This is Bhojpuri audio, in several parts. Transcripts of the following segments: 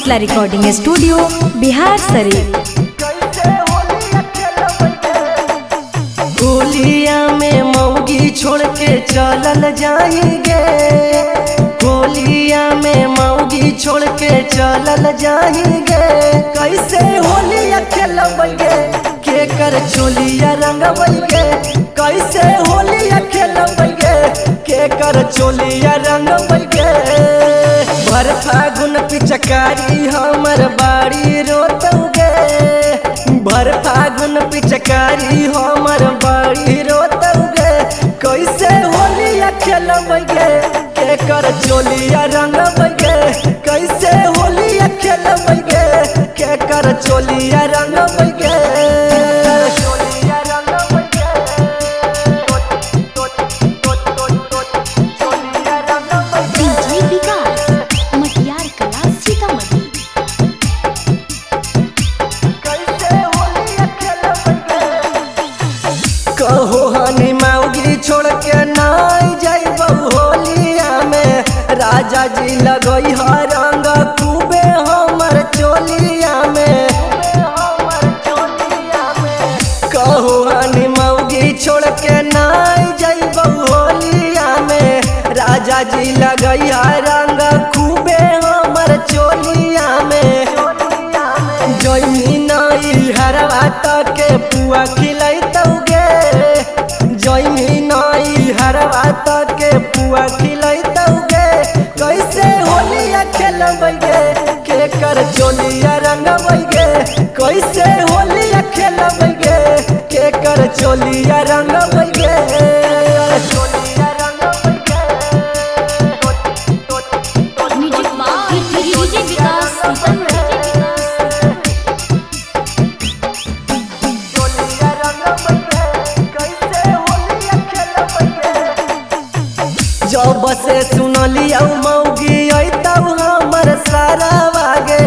Mithila recording studio Bihar Sharif. होलिया में मौगी छोड़ के चलल जाएंगे, होलिया में मौगी छोड़ के चलल जाएंगे। कैसे होलिया खेलबगे के कर चोलिया रंगबगे, कैसे होलिया खेलबगे के कर चोलिया रंगबगे। भर फागुन पिचकारी हमर बाड़ी रोतौगे, भर फागुन पिचकारी हमर बाड़ी रोतौगे। कैसे होलिया खेलबगे के कर चोलिया रंगबगे, कैसे होलिया खेलबगे के कर चोलिया रंगबगे। कहो हनी मौगी छोड़ के नहीं जाइबौ होलिया में, राजा जी लगई है रंग खूबे हमर चोलिया में। कहो हनी मौगी छोड़ के नहीं जाइबौ होलिया में, राजा जी लगई है रंग खूबे हमर चोलिया में। जमीन हरवा के पुआ खिलैतौगे, जमीन हरवा के पुआ खिलैतौगे। कैसे होलिया खेलबगे के कर चोलिया रंगबगे, कैसे होलिया खेलबगे के कर चोलिया रंगबगे। जब से सुनलिया मौगी अतौ हमर सारा वागे,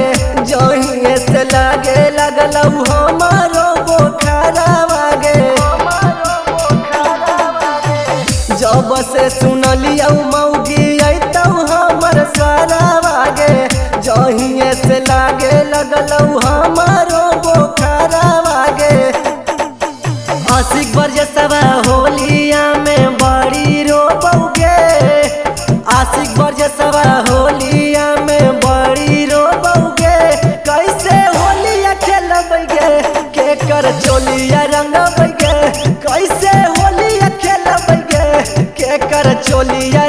जहिए से लागे लगलौ हमारो बोखारा वागे। जब से सुनलिया मौगी अतौ हमर सारा वागे, जहिए से लागे लगलौ हमारो बोखारा वागे। आशिक बरजसवा होलिया में बड़ी रोबौगे, आशिक बरजसवा होलिया में बड़ी रोबौगे। कैसे होलिया खेलबगे के कर चोलिया रंगबगे, कैसे होलिया खेलबगे के कर चोलिया